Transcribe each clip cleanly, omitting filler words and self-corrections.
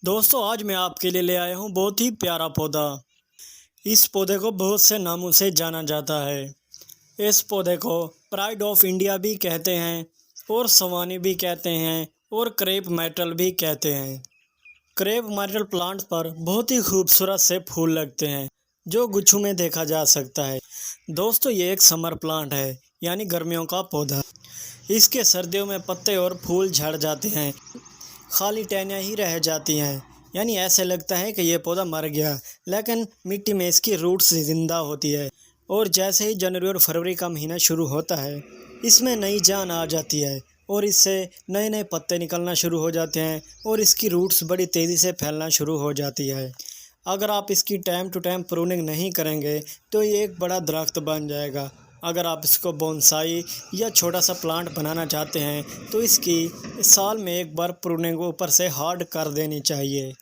दोस्तों आज मैं आपके लिए ले आया हूँ बहुत ही प्यारा पौधा। इस पौधे को बहुत से नामों से जाना जाता है। इस पौधे को प्राइड ऑफ इंडिया भी कहते हैं और सवानी भी कहते हैं और क्रेप मेटल भी कहते हैं। क्रेप मेटल प्लांट पर बहुत ही खूबसूरत से फूल लगते हैं जो गुच्छों में देखा जा सकता है। दोस्तों ये एक समर प्लांट है यानी गर्मियों का पौधा। इसके सर्दियों में पत्ते और फूल झड़ जाते हैं, खाली टहनियाँ ही रह जाती हैं, यानी ऐसे लगता है कि ये पौधा मर गया। लेकिन मिट्टी में इसकी रूट्स जिंदा होती है और जैसे ही जनवरी और फरवरी का महीना शुरू होता है इसमें नई जान आ जाती है और इससे नए नए पत्ते निकलना शुरू हो जाते हैं और इसकी रूट्स बड़ी तेज़ी से फैलना शुरू हो जाती है। अगर आप इसकी टाइम टू टाइम प्रूनिंग नहीं करेंगे तो ये एक बड़ा दरख्त बन जाएगा। अगर आप इसको बोनसाई या छोटा सा प्लांट बनाना चाहते हैं तो इसकी साल में एक बार प्रूनिंग ऊपर से हार्ड कर देनी चाहिए।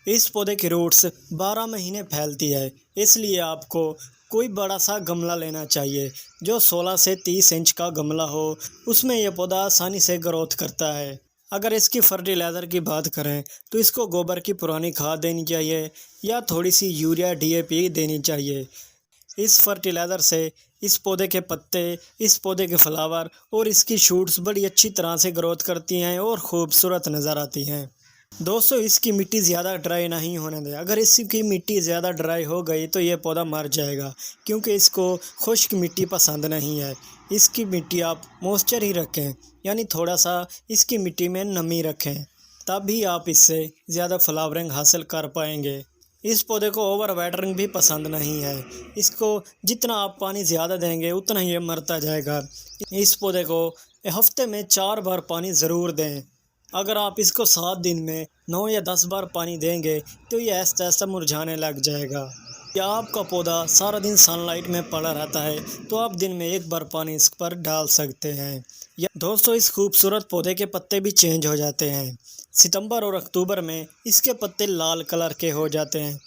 इस पौधे की रूट्स 12 महीने फैलती है, इसलिए आपको कोई बड़ा सा गमला लेना चाहिए जो 16 से 30 इंच का गमला हो। उसमें यह पौधा आसानी से ग्रोथ करता है। अगर इसकी फर्टिलाइज़र की बात करें तो इसको गोबर की पुरानी खाद देनी चाहिए या थोड़ी सी यूरिया डीएपी देनी चाहिए। इस फर्टिलाइज़र से इस पौधे के पत्ते, इस पौधे के फ्लावर और इसकी शूट्स बड़ी अच्छी तरह से ग्रोथ करती हैं और खूबसूरत नज़र आती हैं। दोस्तों इसकी मिट्टी ज़्यादा ड्राई नहीं होने दें। अगर इसकी मिट्टी ज़्यादा ड्राई हो गई तो ये पौधा मर जाएगा, क्योंकि इसको खुश्क मिट्टी पसंद नहीं है। इसकी मिट्टी आप मॉइस्चर ही रखें, यानी थोड़ा सा इसकी मिट्टी में नमी रखें, तभी आप इससे ज़्यादा फ्लावरिंग हासिल कर पाएंगे। इस पौधे को ओवर वाटरिंग भी पसंद नहीं है। इसको जितना आप पानी ज़्यादा देंगे उतना ही ये मरता जाएगा। इस पौधे को हफ्ते में 4 बार पानी ज़रूर दें। अगर आप इसको 7 दिन में 9 या 10 बार पानी देंगे तो ये ऐसा ऐसा मुरझाने लग जाएगा। या आपका पौधा सारा दिन सनलाइट में पड़ा रहता है तो आप दिन में 1 बार पानी इस पर डाल सकते हैं। या दोस्तों इस खूबसूरत पौधे के पत्ते भी चेंज हो जाते हैं। सितंबर और अक्टूबर में इसके पत्ते लाल कलर के हो जाते हैं।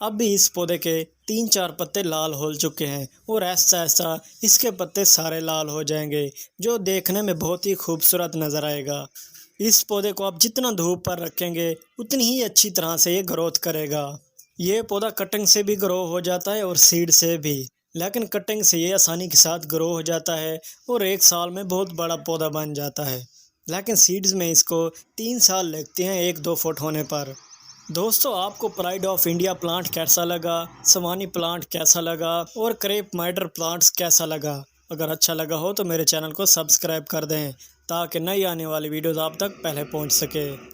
अब भी इस पौधे के 3-4 पत्ते लाल हो चुके हैं और ऐसा ऐसा इसके पत्ते सारे लाल हो जाएंगे जो देखने में बहुत ही खूबसूरत नज़र आएगा। इस पौधे को आप जितना धूप पर रखेंगे उतनी ही अच्छी तरह से ये ग्रोथ करेगा। ये पौधा कटिंग से भी ग्रो हो जाता है और सीड से भी, लेकिन कटिंग से ये आसानी के साथ ग्रो हो जाता है और 1 साल में बहुत बड़ा पौधा बन जाता है। लेकिन सीड्स में इसको 3 साल लगते हैं 1-2 फुट होने पर। दोस्तों आपको प्राइड ऑफ इंडिया प्लांट कैसा लगा, सवानी प्लांट कैसा लगा और क्रेप मेटल प्लांट्स कैसा लगा? अगर अच्छा लगा हो तो मेरे चैनल को सब्सक्राइब कर दें ताकि नई आने वाली वीडियोज़ आप तक पहले पहुंच सके।